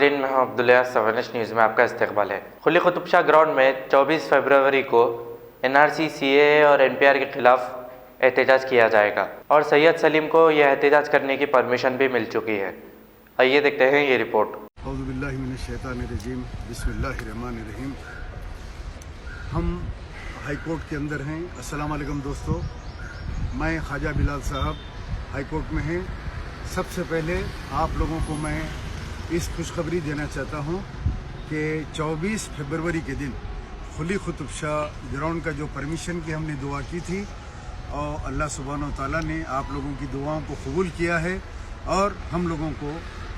नाजरीन, मैं हूं अब्दुल्ला। 7 न्यूज़ में आपका इस्तकबाल है। खुली कुतुब शाह ग्राउंड में 24 फरवरी को NRC, CAA और NPR के खिलाफ एहतजाज किया जाएगा और सैयद सलीम को यह एहतजाज करने की परमिशन भी मिल चुकी है। आइए देखते हैं ये रिपोर्ट। औज़ुबिल्लाहिमिनश्शैतानिर्रजीम, बिस्मिल्लाहिर्रहमानिर्रहीम। हम हाई कोर्ट के अंदर हैं। अस्सलाम वालेकुम दोस्तों, मैं ख्वाजा बिलाल साहब हाई कोर्ट में हैं। सबसे पहले आप लोगों को मैं इस खुशखबरी देना चाहता हूं कि 24 फरवरी के दिन खुली कुतुब शाह ग्राउंड का जो परमिशन की हमने दुआ की थी और अल्लाह सुब्हानो तआला ने आप लोगों की दुआओं को कबूल किया है और हम लोगों को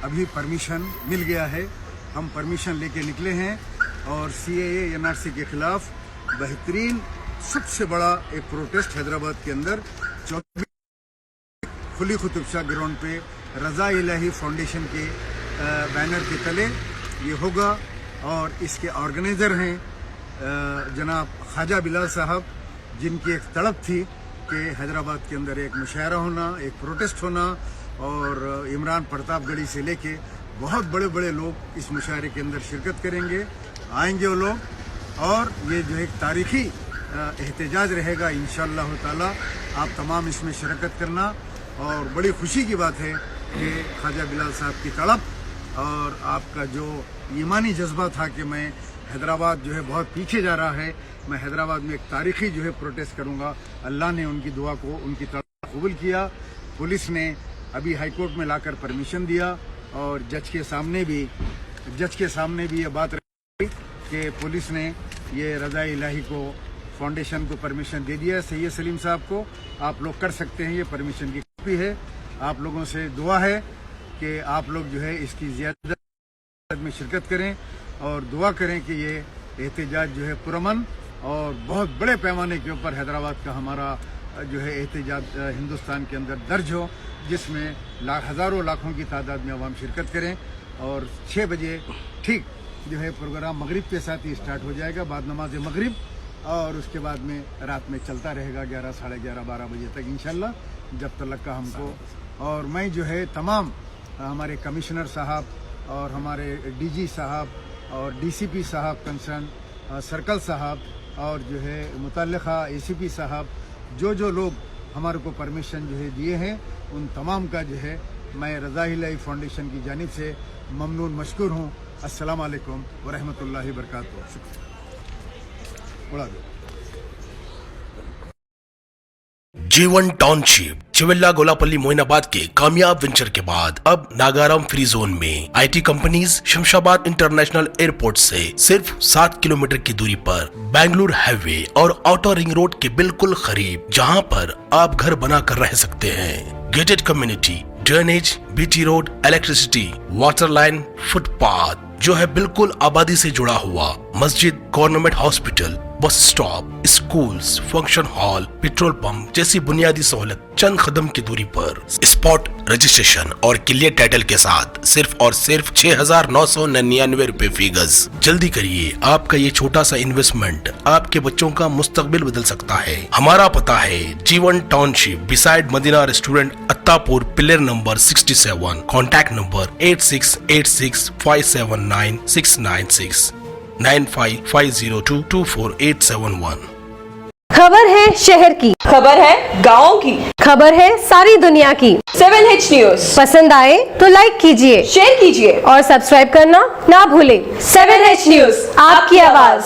अभी परमिशन मिल गया है। हम परमिशन लेके निकले हैं और CAA NRC के खिलाफ बेहतरीन सबसे बड़ा एक प्रोटेस्ट हैदराबाद के अंदर 24 खुली कुतुब शाह ग्राउंड पे रज़ा इलाही फाउंडेशन के बैनर के तले ये होगा और इसके ऑर्गेनाइज़र हैं जनाब ख्वाजा बिलाल साहब, जिनकी एक तड़प थी कि हैदराबाद के अंदर एक मुशायरा होना, एक प्रोटेस्ट होना और इमरान प्रतापगढ़ी से लेके बहुत बड़े बड़े लोग इस मुशायरे के अंदर शिरकत करेंगे, आएंगे वो लोग। और ये जो एक तारीखी एहतजाज रहेगा इंशाअल्लाह ताला। आप तमाम इसमें शिरकत करना और बड़ी खुशी की बात है कि ख्वाजा बिलाल साहब की तड़प और आपका जो ईमानी जज्बा था कि मैं हैदराबाद जो है बहुत पीछे जा रहा है, मैं हैदराबाद में एक तारीखी जो है प्रोटेस्ट करूंगा, अल्लाह ने उनकी दुआ को, उनकी तड़प कबूल किया। पुलिस ने अभी हाई कोर्ट में लाकर परमिशन दिया और जज के सामने भी ये बात रही कि पुलिस ने ये रज़ा इलाही को फाउंडेशन को परमिशन दे दिया है। सैयद सलीम साहब को आप लोग कर सकते हैं, ये परमिशन की कॉपी है। आप लोगों से दुआ है कि आप लोग जो है इसकी ज़्यादा में शिरकत करें और दुआ करें कि ये एहतजाज जो है पुरअमन और बहुत बड़े पैमाने के ऊपर हैदराबाद का हमारा जो है एहतजाज हिंदुस्तान के अंदर दर्ज हो, जिसमें हज़ारों लाखों की तादाद में अवाम शिरकत करें। और 6 बजे ठीक जो है प्रोग्राम मगरिब के साथ ही स्टार्ट हो जाएगा, बाद नमाज मगरिब, और उसके बाद में रात में चलता रहेगा 11, साढ़े 11, 12 बजे तक इंशाल्लाह, जब तक का हमको। और मैं जो है तमाम हमारे कमिश्नर साहब और हमारे DG साहब और DCP साहब कंसर्न, सर्कल साहब और जो है मुतल्लिका ACP साहब, जो लोग हमारे को परमिशन जो है दिए हैं, उन तमाम का जो है मैं रज़ा इलाही फाउंडेशन की जानिब से ममनून मशकूर हूँ। अस्सलाम वालेकुम व रहमतुल्लाहि व बरकातुहू। उड़ा दो। G1 टाउनशिप चिवल्ला गोलापल्ली मोइनाबाद के कामयाब वेंचर के बाद अब नागाराम फ्री जोन में IT companies Shamshabad international airport से सिर्फ 7 किलोमीटर की दूरी पर बेंगलुरु हाईवे और आउटर रिंग रोड के बिल्कुल करीब, जहां पर आप घर बना कर रह सकते हैं। Gated community, drainage, BT road, electricity, water line, footpath जो है बिल्कुल आबादी से जुड़ा हुआ, मस्जिद, government hospital, bus stop, schools, function hall, petrol pump जैसी बुनियादी सहूलत चंद कदम की दूरी पर। स्पॉट रजिस्ट्रेशन और क्लियर टाइटल के साथ सिर्फ और सिर्फ 6,999 रुपए फी गज। जल्दी करिए, आपका ये छोटा सा इन्वेस्टमेंट आपके बच्चों का मुस्तकबिल बदल सकता है। हमारा पता है G1 township beside Madina restaurant, Attapur, pillar number 67। Contact number 8686579696 9550224871। खबर है शहर की, खबर है गाँव की, खबर है सारी दुनिया की। 7H न्यूज़ पसंद आए तो लाइक कीजिए, शेयर कीजिए और सब्सक्राइब करना ना भूलें। 7H न्यूज़, आपकी आवाज।